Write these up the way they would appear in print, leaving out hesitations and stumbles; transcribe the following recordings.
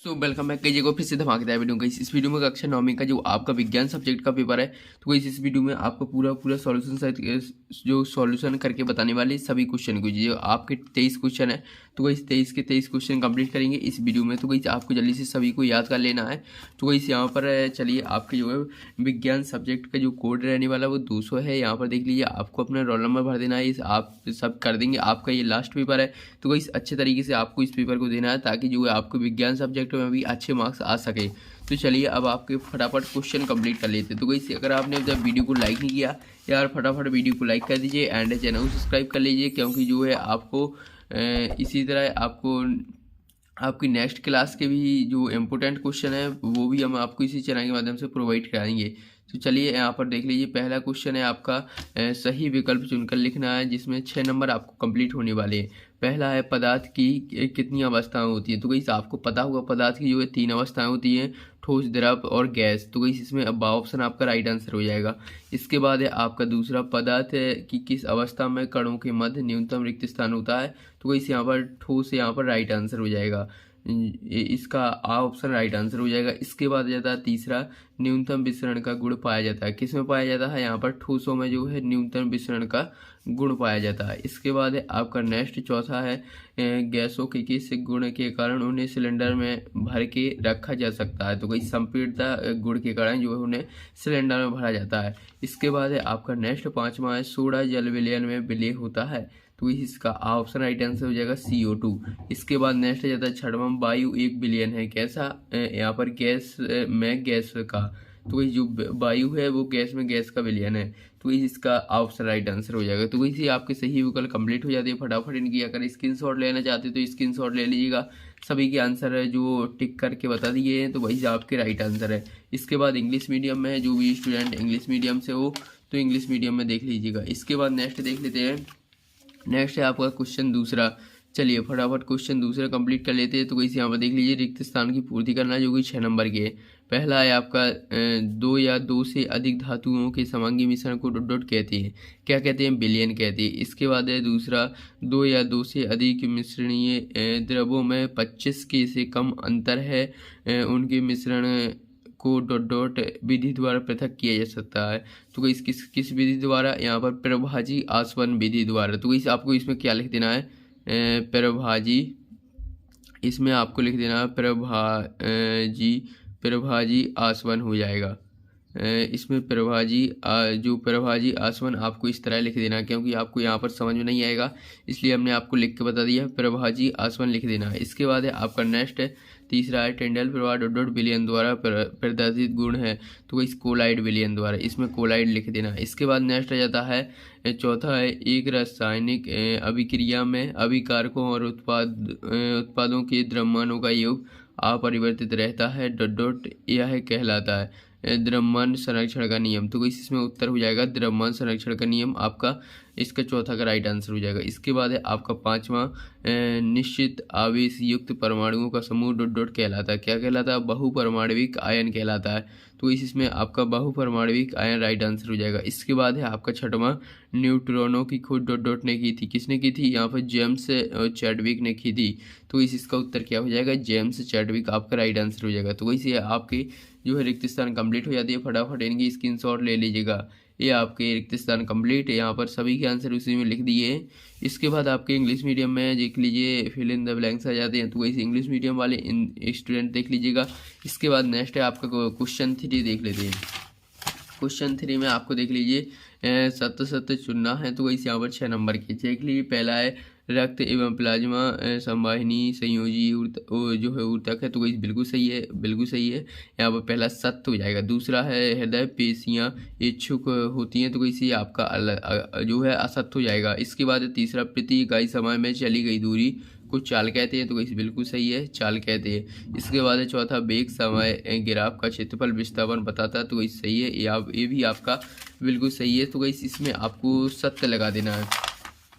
तो welcome back कीजिएगा फिर से धमाकेदार वीडियो गाइस। इस वीडियो में कक्षा 9वीं का जो आपका विज्ञान सब्जेक्ट का पेपर है, तो गाइस इस वीडियो में आपको पूरा सॉल्यूशन सहित जो सॉल्यूशन करके बताने वाले सभी क्वेश्चन को, जो आपके 23 क्वेश्चन है, तो गाइस 23 के 23 क्वेश्चन कंप्लीट करेंगे इस वीडियो में। तो गाइस आपको जल्दी से सभी को याद कर लेना है। तो गाइस यहाँ पर चलिए, आपके जो है विज्ञान सब्जेक्ट का जो कोड रहने वाला वो 200 है। यहाँ पर देख लीजिए, आपको अपना रोल नंबर भर देना है। इस आप सब कर देंगे, आपका ये लास्ट पेपर है। तो गाइस अच्छे तरीके से आपको इस पेपर को देना है, ताकि जो है आपको विज्ञान सब्जेक्ट में भी अच्छे मार्क्स आ सके। तो चलिए अब आपके फटाफट क्वेश्चन कंप्लीट कर लेते हैं। तो गाइस अगर आपने जब वीडियो को लाइक नहीं किया यार, फटाफट वीडियो को लाइक कर दीजिए एंड चैनल को सब्सक्राइब कर लीजिए, क्योंकि जो है आपको इसी तरह आपको आपकी नेक्स्ट क्लास के भी जो इम्पोर्टेंट क्वेश्चन है वो भी हम आपको इसी चैनल के माध्यम से प्रोवाइड कराएंगे। तो चलिए यहाँ पर देख लीजिए, पहला क्वेश्चन है आपका सही विकल्प चुनकर लिखना है, जिसमें 6 नंबर आपको कंप्लीट होने वाले हैं। पहला है पदार्थ की कितनी अवस्थाएं होती हैं। तो गाइस आपको पता होगा पदार्थ की जो है 3 अवस्थाएं होती हैं, ठोस, द्रव और गैस। तो गाइस इसमें अब ऑप्शन आपका राइट आंसर हो जाएगा। इसके बाद है आपका दूसरा, पदार्थ की किस अवस्था में कणों के मध्य न्यूनतम रिक्त स्थान होता है। तो गाइस यहाँ पर ठोस, यहाँ पर राइट आंसर हो जाएगा, इसका आ ऑप्शन राइट आंसर हो जाएगा। इसके बाद जाता है तीसरा, न्यूनतम विसरण का गुण पाया जाता है। किस में पाया जाता है, यहाँ पर ठोसों में जो है न्यूनतम विसरण का गुण पाया जाता है। इसके बाद है आपका नेक्स्ट चौथा है, गैसों के किस गुण के कारण उन्हें सिलेंडर में भर के रखा जा सकता है। तो कोई संपीड़ता गुण के कारण जो है उन्हें सिलेंडर में भरा जाता है। इसके बाद है आपका नेक्स्ट पांचवा है, सोडा जल विलयन में विलय होता है। तो इसका ऑप्शन राइट आंसर हो जाएगा CO2। इसके बाद नेक्स्ट जाता है छठवां, वायु 1 बिलियन है। कैसा, यहाँ पर गैस में गैस का, तो जो वायु है वो गैस में गैस का विलयन है। तो इसका ऑप्शन राइट आंसर हो जाएगा। तो इसी आपके सही विकल्प कंप्लीट हो जाते हैं। फटाफट इनकी अगर स्क्रीनशॉट लेना चाहते तो स्क्रीनशॉट ले लीजिएगा। सभी के आंसर है जो टिक करके बता दिए हैं, तो वही आपके राइट आंसर है। इसके बाद इंग्लिश मीडियम में है, जो भी स्टूडेंट इंग्लिश मीडियम से हो तो इंग्लिश मीडियम में देख लीजिएगा। इसके बाद नेक्स्ट देख लेते हैं। नेक्स्ट है आपका क्वेश्चन दूसरा। चलिए फटाफट क्वेश्चन दूसरा कंप्लीट कर लेते हैं। तो इसे यहाँ पर देख लीजिए, रिक्त स्थान की पूर्ति करना, जो कि 6 नंबर के है। पहला है आपका 2 या 2 से अधिक धातुओं के समांगी मिश्रण को डॉट डॉट कहते हैं। क्या कहते हैं, विलयन कहते हैं। इसके बाद है दूसरा, 2 या 2 से अधिक मिश्रणीय द्रव्यों में 25 के से कम अंतर है, उनके मिश्रण को डॉट डॉट विधि द्वारा पृथक किया जा सकता है। तो इस किस विधि द्वारा, यहाँ पर प्रभाजी आसवन विधि द्वारा। तो इस आपको इसमें क्या लिख देना है, प्रभाजी, इसमें आपको लिख देना है प्रभाजी आसवन हो जाएगा। इसमें जो प्रभाजी आसवन आपको इस तरह लिख देना है, क्योंकि आपको यहाँ पर समझ में नहीं आएगा, इसलिए हमने आपको लिख के बता दिया, प्रभाजी आसवन लिख देना है। इसके बाद है आपका नेक्स्ट है तीसरा है, टेंडल प्रवाह डॉट डॉट विलयन द्वारा प्रदर्शित गुण है। तो इस कोलाइड विलयन द्वारा, इसमें कोलाइड लिख देना है। इसके बाद नेक्स्ट आ जाता है चौथा है, एक रासायनिक अभिक्रिया में अभिकारकों और उत्पादों के द्रव्यमानों का योग अपरिवर्तित रहता है डॉट डॉट, यह कहलाता है द्रव्यमान संरक्षण का नियम। तो इसमें उत्तर हो जाएगा द्रव्यमान संरक्षण का नियम, आपका इसका चौथा का राइट आंसर हो जाएगा। इसके बाद है आपका पांचवा, निश्चित आवेश युक्त परमाणुओं का समूह डॉट डॉट कहलाता है। क्या कहलाता है, बहुपरमाणविक आयन कहलाता है। तो इसमें आपका बहुपरमाणविक आयन राइट आंसर हो जाएगा। इसके बाद है आपका छठवां, न्यूट्रॉनों की खोज डॉट डॉट ने की थी। किसने की थी, यहाँ पर जेम्स चैडविक ने की थी। तो इसका उत्तर क्या हो जाएगा, जेम्स चैडविक आपका राइट आंसर हो जाएगा। तो वैसे आपके जो है रिक्त स्थान कंप्लीट हो जाती है। फटाफट इनकी स्क्रीनशॉट ले लीजिएगा। ये आपके रिक्त स्थान कंप्लीट है, यहाँ पर सभी के आंसर उसी में लिख दिए हैं। इसके बाद आपके इंग्लिश मीडियम में देख लीजिए, फिल इन द ब्लैंक्स आ जाते हैं। तो वैसे इंग्लिश मीडियम वाले स्टूडेंट देख लीजिएगा। इसके बाद नेक्स्ट है आपका क्वेश्चन 3 देख लेते हैं। क्वेश्चन 3 में आपको देख लीजिए, सत्य चुनना है। तो वैसे यहाँ पर 6 नंबर के देख लीजिए। पहला है रक्त एवं प्लाज्मा संवाहिनी संयोजी जो है ऊतक है। तो वही बिल्कुल सही है, बिल्कुल सही है। यहाँ पर पहला सत्य हो जाएगा। दूसरा है हृदय पेशियाँ इच्छुक होती हैं। तो वैसे आपका जो है असत्य हो जाएगा। इसके बाद तीसरा, प्रति इकाई समय में चली गई दूरी को चाल कहते हैं। तो वैसे बिल्कुल सही है, चाल कहते हैं। इसके बाद है चौथा, वेग समय ग्राफ का क्षेत्रफल विस्थापन बताता है। तो वैसे सही है, ये भी आपका बिल्कुल सही है। तो वैसे इसमें आपको सत्य लगा देना है।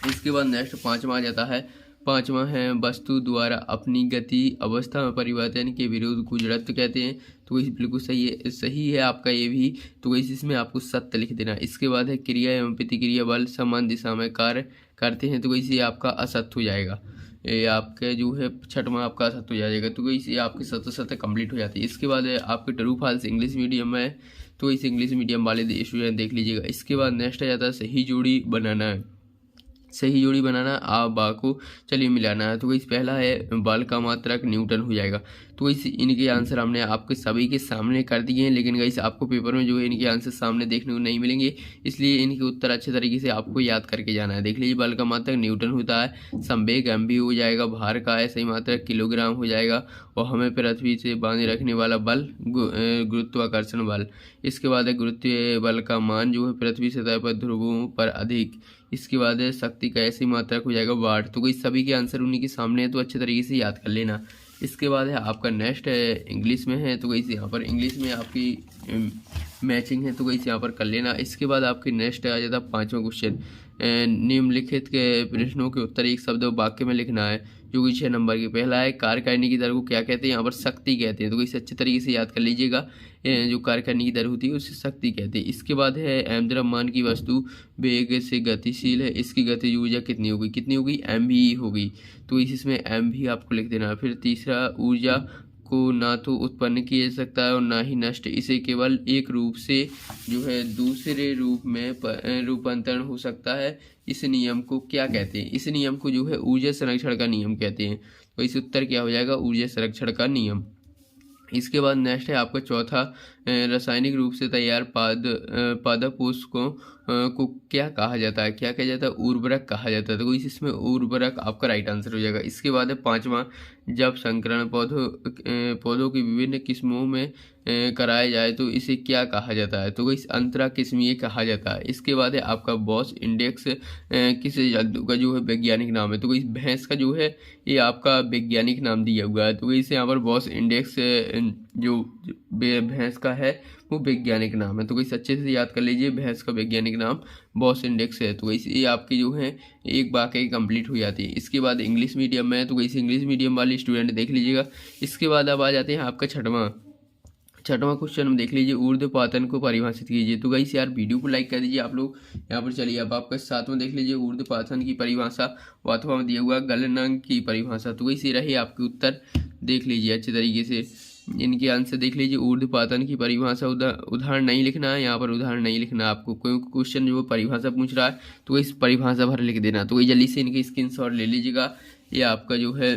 इसके बाद नेक्स्ट पांचवा आ जाता है। पांचवा है, वस्तु द्वारा अपनी गति अवस्था में परिवर्तन के विरोध को जड़त्व कहते हैं। तो वही बिल्कुल सही है आपका ये भी। तो वही इसमें आपको सत्य लिख देना। इसके बाद है, क्रिया एवं प्रतिक्रिया बल समान दिशा में कार्य करते हैं। तो वैसे आपका असत्य हो जाएगा। ये आपके जो है छठवां आपका सत्र हो जाएगा। तो गई ये आपके सत्र कंप्लीट हो जाती है। इसके बाद आपके ट्रू फॉल्स इंग्लिश मीडियम में है, तो इस इंग्लिश मीडियम वाले स्टूडेंट देख लीजिएगा। इसके बाद नेक्स्ट आ जाता है सही जोड़ी बनाना है। सही जोड़ी बनाना आ बा को चलिए मिलाना है। तो इस पहला है बल का मात्रक न्यूटन हो जाएगा। तो इस इनके आंसर हमने आपके सभी के सामने कर दिए हैं, लेकिन गाइस आपको पेपर में जो है इनके आंसर सामने देखने को नहीं मिलेंगे, इसलिए इनके उत्तर अच्छे तरीके से आपको याद करके जाना है। देख लीजिए, बल का मात्रक न्यूटन होता है, संवेग एमवी हो जाएगा, भार का है सही मात्रक किलोग्राम हो जाएगा, और हमें पृथ्वी से बांधे रखने वाला बल गुरुत्वाकर्षण बल। इसके बाद है गुरुत्वीय बल का मान जो है पृथ्वी सतह पर ध्रुवों पर अधिक। इसके बाद है शक्ति का ऐसी मात्रक हो जाएगा वाट। तो कोई सभी के आंसर उन्हीं के सामने है, तो अच्छे तरीके से याद कर लेना। इसके बाद है आपका नेक्स्ट है इंग्लिश में है, तो कोई यहाँ पर इंग्लिश में आपकी मैचिंग है, तो कोई यहाँ पर कर लेना। इसके बाद आपकी नेक्स्ट आ जाता है पाँचवा क्वेश्चन, निम्नलिखित के प्रश्नों के उत्तर एक शब्द वाक्य में लिखना है, जो कि 6 नंबर की। पहला है कार्य करने की दर को क्या कहते हैं, यहाँ पर शक्ति कहते हैं। तो इसे अच्छे तरीके से याद कर लीजिएगा, जो कार्य करने की दर होती है उसे शक्ति कहते हैं। इसके बाद है द्रव्यमान की वस्तु वेग से गतिशील है, इसकी गतिज ऊर्जा कितनी होगी, कितनी होगी, mv होगी। तो इसमें mv आपको लिख देना। फिर तीसरा, ऊर्जा को ना तो उत्पन्न किया जा सकता है और ना ही नष्ट, इसे केवल एक रूप से जो है दूसरे रूप में रूपांतरण हो सकता है। इस नियम को क्या कहते हैं, इस नियम को जो है ऊर्जा संरक्षण का नियम कहते हैं। तो इस उत्तर क्या हो जाएगा, ऊर्जा संरक्षण का नियम। इसके बाद नेक्स्ट है आपका चौथा, रासायनिक रूप से तैयार पादपोष को क्या कहा जाता है, क्या कहा जाता है, उर्वरक कहा जाता है। तो इसमें उर्वरक आपका राइट आंसर हो जाएगा। इसके बाद है पांचवा, जब संकरण पौधों की विभिन्न किस्मों में कराया जाए तो इसे क्या कहा जाता है, तो इस अंतरा किस्मीय कहा जाता है। इसके बाद है आपका बॉस इंडेक्स किस जंतु का जो है वैज्ञानिक नाम है, तो इस भैंस का जो है ये आपका वैज्ञानिक नाम दिया हुआ है। तो इसे यहाँ पर बॉस इंडेक्स जो भैंस का है वो वैज्ञानिक नाम है। तो इस अच्छे से याद कर लीजिए, भैंस का वैज्ञानिक नाम बॉस इंडेक्स है। तो ये आपकी जो है एक वाक्य कंप्लीट हो जाती है। इसके बाद इंग्लिश मीडियम में है, तो इस इंग्लिश मीडियम वाले स्टूडेंट देख लीजिएगा। इसके बाद अब आ जाते हैं आपका छठवां क्वेश्चन हम देख लीजिए, ऊर्ध्वपातन को परिभाषित कीजिए। तो गाइस यार वीडियो को लाइक कर दीजिए आप लोग। यहाँ पर चलिए अब आपका सातवां देख लीजिए, ऊर्ध्वपातन की परिभाषा अथवा में दिया हुआ गलनांक की परिभाषा। तो गाइस ये रही आपके उत्तर, देख लीजिए अच्छे तरीके से इनके आंसर देख लीजिए। ऊर्ध्वपातन की परिभाषा उदाहरण नहीं लिखना है, यहाँ पर उदाहरण नहीं लिखना आपको। कोई क्वेश्चन जो परिभाषा पूछ रहा है तो इस परिभाषा भर लिख देना। तो जल्दी से इनके स्क्रीनशॉट ले लीजिएगा। ये आपका जो है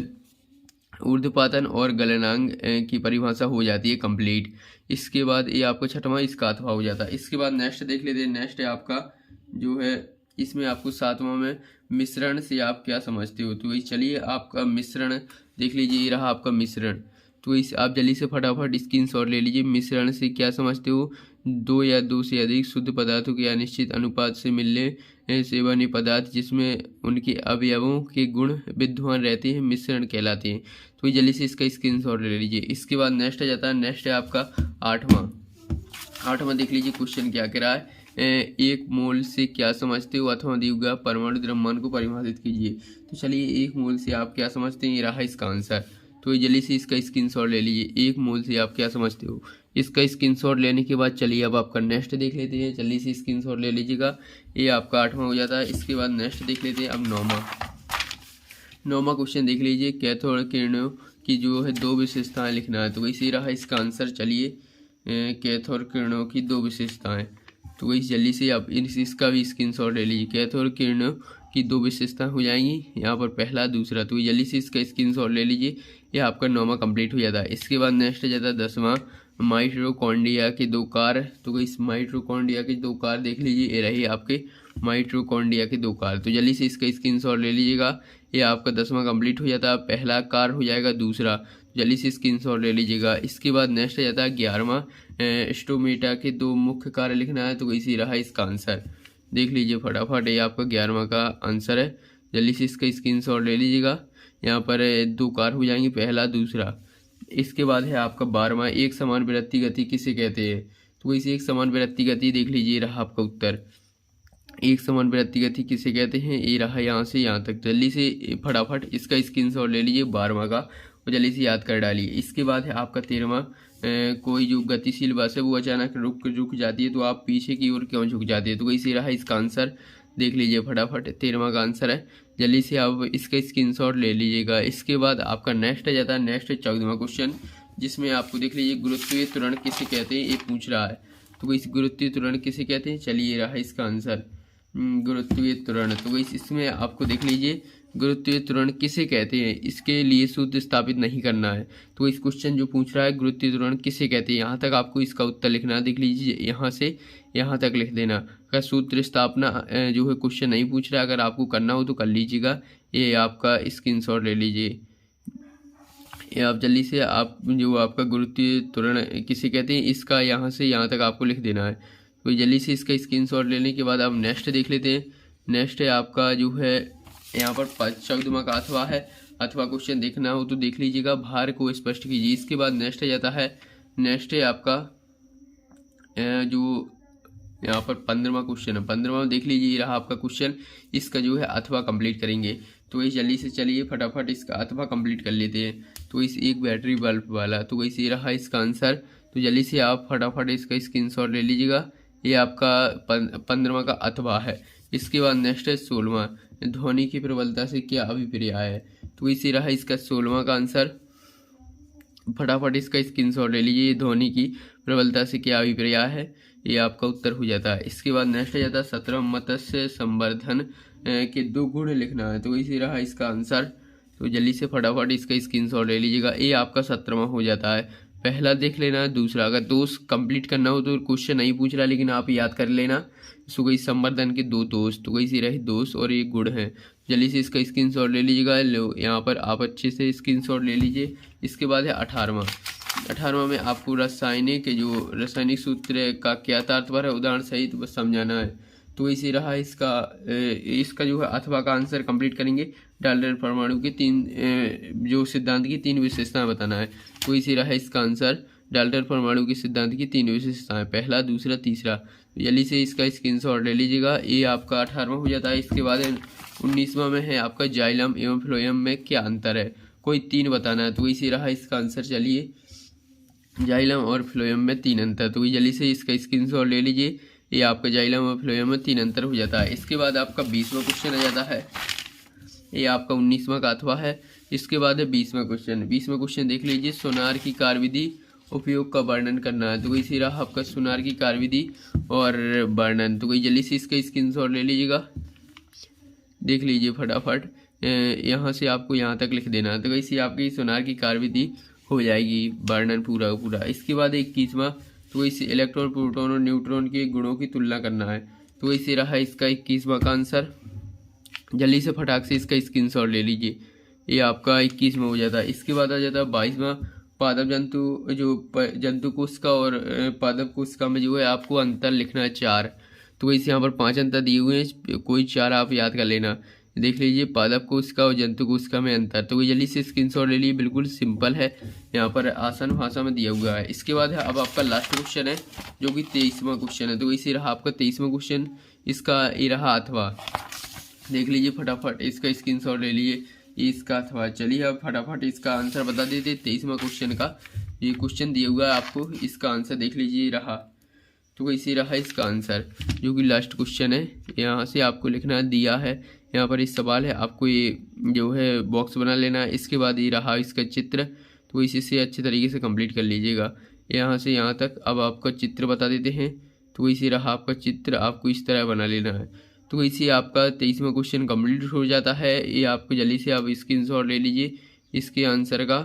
ऊर्ध्वपातन और गलनांक की परिभाषा हो जाती है कंप्लीट। इसके बाद ये आपका छठवां इसका अथवा हो जाता है। इसके बाद नेक्स्ट देख लेते हैं। नेक्स्ट है आपका जो है, इसमें आपको सातवां में मिश्रण से आप क्या समझते हो। तो चलिए आपका मिश्रण देख लीजिए, ये रहा आपका मिश्रण। तो इस आप जल्दी से फटाफट स्क्रीनशॉट ले लीजिए। मिश्रण से क्या समझते हो, दो या दो से अधिक शुद्ध पदार्थों के अनिश्चित अनुपात से मिलने से बने पदार्थ जिसमें उनके अवयवों के गुण विद्यमान रहते हैं मिश्रण कहलाते हैं। तो जल्दी से इसका स्क्रीनशॉट ले लीजिए। इसके बाद नेक्स्ट आ जाता है, नेक्स्ट है आपका आठवां देख लीजिए क्वेश्चन क्या कह रहा है, एक मोल से क्या समझते हो अथवा दिए गए परमाणु द्रव्यमान को परिभाषित कीजिए। तो चलिए एक मोल से आप क्या समझते हैं, ये रहा इसका आंसर। तो जल्दी से इसका स्क्रीनशॉट ले लीजिए, एक मोल से आप क्या समझते हो। इसका स्क्रीनशॉट लेने के बाद चलिए अब आपका नेक्स्ट देख लेते हैं। जल्दी से स्क्रीनशॉट ले लीजिएगा, ये आपका आठवां हो जाता है। इसके बाद नेक्स्ट देख लेते हैं अब नौवां क्वेश्चन देख लीजिए, कैथोड किरणों की जो है दो विशेषताएं लिखना है। तो इसी रहा इसका आंसर। चलिए कैथोड किरणों की दो विशेषताएं, तो वही जल्दी से आप इसका भी स्क्रीनशॉट ले लीजिए। कैथोड किरणों की दो विशेषताएं हो जाएंगी यहाँ पर, पहला दूसरा। तो जल्दी से इसका स्क्रीनशॉट ले लीजिए, ये आपका नौवां कंप्लीट हो जाता है। इसके बाद नेक्स्ट जाता है 10वां, माइटोकॉन्ड्रिया के दो कार्य। तो इस माइटोकॉन्ड्रिया के दो कार्य देख लीजिए, ये रही आपके माइटोकॉन्ड्रिया के दो कार्य। तो जल्दी से इसका स्क्रीनशॉट ले लीजिएगा, ये आपका 10वां कंप्लीट हो जाता है। पहला कार्य हो जाएगा दूसरा, जल्दी से स्क्रीनशॉट ले लीजिएगा। इसके बाद नेक्स्ट आ जाता है 11वां, स्टोमेटा के दो मुख्य कार्य लिखना है। तो इसी रहा इसका आंसर, देख लीजिए फटाफट, ये आपका 11वां का आंसर है। जल्दी से इसका स्क्रीनशॉट ले लीजिएगा, यहाँ पर दो कार्य हो जाएंगे, पहला दूसरा। इसके बाद है आपका 12वां, एक समान वृत्ति गति किसे कहते हैं। तो इसे एक समान वृत्ति गति देख लीजिए, रहा आपका उत्तर। एक समान वृत्ति गति किसे कहते हैं, ये रहा यहाँ से यहाँ तक। जल्दी से फटाफट इसका स्क्रीनशॉट ले लीजिए 12वां का, और जल्दी से याद कर डालिए। इसके बाद है आपका 13वां, कोई जो गतिशील बस है वो अचानक रुक जाती है तो आप पीछे की ओर क्यों झुक जाती है। तो इसी रहा इसका आंसर। देख लीजिए फटाफट 13वां का आंसर है। जल्दी से आप इसका स्क्रीनशॉट ले लीजिएगा। इसके बाद आपका नेक्स्ट आ जाता है, नेक्स्ट 14वां क्वेश्चन, जिसमें आपको देख लीजिए गुरुत्वीय त्वरण किसे कहते हैं, ये पूछ रहा है। तो इस गुरुत्वीय त्वरण किसे कहते हैं, चलिए रहा इसका आंसर गुरुत्वीय त्वरण। तो इसमें आपको देख लीजिए गुरुत्वीय त्वरण किसे कहते हैं, इसके लिए सूत्र स्थापित नहीं करना है। तो इस क्वेश्चन जो पूछ रहा है गुरुत्वीय त्वरण किसे कहते हैं, यहाँ तक आपको इसका उत्तर लिखना है। देख लीजिए यहाँ से यहाँ तक लिख देना। अगर सूत्र स्थापना जो है क्वेश्चन नहीं पूछ रहा है, अगर आपको करना हो तो कर लीजिएगा। ये आपका स्क्रीनशॉट ले लीजिए। ये आप जल्दी से आप जो आपका गुरुत्वीय त्वरण किसे कहते हैं, इसका यहाँ से यहाँ तक आपको लिख देना है। तो जल्दी से इसका स्क्रीनशॉट लेने के बाद आप नेक्स्ट देख लेते हैं। नेक्स्ट है आपका जो है यहाँ पर 14वां का अथवा है। अथवा क्वेश्चन देखना हो तो देख लीजिएगा, भार को स्पष्ट कीजिए। इसके बाद नेक्स्ट आ जाता है, नेक्स्ट है आपका जो यहाँ पर 15वां क्वेश्चन है। 15वां देख लीजिए, ये रहा आपका क्वेश्चन। इसका जो है अथवा कंप्लीट करेंगे। तो वही जल्दी से चलिए फटाफट इसका अथवा कंप्लीट कर लेते हैं। तो इस एक बैटरी बल्ब वाला, तो वैसे ये रहा इसका आंसर। तो जल्दी से आप फटाफट इसका स्क्रीनशॉट ले लीजिएगा। ये आपका 15वां का अथवा है। इसके बाद नेक्स्ट है 16वां, ध्वनि की प्रबलता से क्या अभिप्राय है। तो इसी रहा इसका 16वां का आंसर। फटाफट इसका स्क्रीनशॉट ले लीजिए। ध्वनि की प्रबलता से क्या अभिप्राय है, ये आपका उत्तर हो जाता है। इसके बाद नेक्स्ट आ जाता है 17 मत्स्य संवर्धन के 2 गुण लिखना है। तो इसी रहा इसका आंसर। तो जल्दी से फटाफट इसका स्क्रीनशॉट ले लीजिएगा। ये आपका 17वां हो जाता है। पहला देख लेना, दूसरा अगर दोष कंप्लीट करना हो तो क्वेश्चन नहीं पूछ रहा, लेकिन आप याद कर लेना। सुगई संवर्धन के 2 दोष, तो वैसे रहे दोष और 1 गुण है। जल्दी से इसका स्क्रीनशॉट ले लीजिएगा। लो यहाँ पर आप अच्छे से स्क्रीनशॉट ले लीजिए। इसके बाद है 18वां में आपको रासायनिक सूत्र का क्या तात्पर्य है, उदाहरण सहित बस समझाना है। तो इसी रहा इसका जो है अथवा का आंसर कंप्लीट करेंगे। डाल्टन परमाणु के 3 जो सिद्धांत की 3 विशेषताएं बताना है। तो इसी रहा इसका आंसर। डाल्टन परमाणु के सिद्धांत की 3 विशेषताएं, पहला, दूसरा, तीसरा। जल्दी से इसका स्क्रीनशॉट ले लीजिएगा। ये आपका 18वां हो जाता है। इसके बाद 19वां में है आपका जाइलम एवं फ्लोएम में क्या अंतर है, कोई 3 बताना है। तो इसी रहा इसका आंसर। चलिए, जाइलम और फ्लोएम में 3 अंतर। तो जल्दी से इसका स्क्रीनशॉट ले लीजिए। ये आपका जाइलम और फ्लोएम में 3 अंतर हो जाता है। इसके बाद आपका 20वां क्वेश्चन आ जाता है। ये आपका 19वां का अथवा है। इसके बाद है 20वां क्वेश्चन। 20वां क्वेश्चन देख लीजिए, सोनार की कार्यविधि उपयोग का वर्णन करना है। तो इसी रहा आपका सोनार की कार्यविधि और वर्णन। तो जल्दी से इसका स्क्रीनशॉट ले लीजिएगा। देख लीजिए फटाफट, यहाँ से आपको यहाँ तक लिख देना है। तो इसी आपकी सोनार की कार्यविधि हो जाएगी, वर्णन पूरा पूरा। इसके बाद 21वां, तो इसे इलेक्ट्रॉन, प्रोटॉन और न्यूट्रॉन के गुणों की तुलना करना है। तो इसे रहा इसका 21वां का आंसर। जल्दी से फटाक से इसका स्क्रीनशॉट ले लीजिए। ये आपका 21वां हो जाता है। इसके बाद आ जाता है 22वां, पादप जंतु कोशिका और पादप कोशिका में जो है आपको अंतर लिखना है 4। तो इसे यहाँ पर 5 अंतर दिए हुए हैं, कोई 4 आप याद कर लेना। देख लीजिए, पादप कोशिका और जंतु कोशिका में अंतर। तो जल्दी से स्क्रीनशॉट ले लीजिए, बिल्कुल सिंपल है, यहाँ पर आसान भाषा में दिया हुआ है। इसके बाद है अब आपका लास्ट क्वेश्चन है, जो कि 23वां क्वेश्चन है। तो इसे रहा आपका 23वां क्वेश्चन। इसका ये रहा अथवा। देख लीजिए फटाफट इसका स्क्रीनशॉट ले लीजिए, इसका अथवा। चलिए अब फटाफट इसका आंसर बता देते 23वां क्वेश्चन का। ये क्वेश्चन दिया हुआ है आपको, इसका आंसर देख लीजिए रहा। तो इसी रहा इसका आंसर, जो कि लास्ट क्वेश्चन है। यहाँ से आपको लिखना दिया है, यहाँ पर इस सवाल है, आपको ये जो है बॉक्स बना लेना है। इसके बाद ये रहा इसका चित्र। तो इसी से अच्छे तरीके से कंप्लीट कर लीजिएगा, यहाँ से यहाँ तक। अब आपका चित्र बता देते हैं। तो इसी रहा आपका चित्र, आपको इस तरह बना लेना है। तो इसी आपका 23वां क्वेश्चन कंप्लीट हो जाता है। ये आपको जल्दी से आप स्क्रीनशॉट ले लीजिए इसके आंसर का।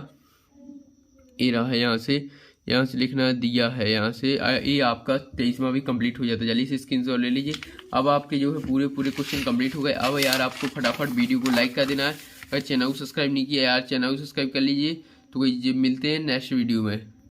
ये रहा यहाँ से लिखना दिया है, यहाँ से ये आपका 23वां भी कंप्लीट हो जाता है। जल्दी से स्क्रीनशॉट ले लीजिए। अब आपके जो है पूरे क्वेश्चन कंप्लीट हो गए। अब यार आपको फटाफट वीडियो को लाइक कर देना है। अगर चैनल को सब्सक्राइब नहीं किया यार, चैनल को सब्सक्राइब कर लीजिए। तो मिलते हैं नेक्स्ट वीडियो में।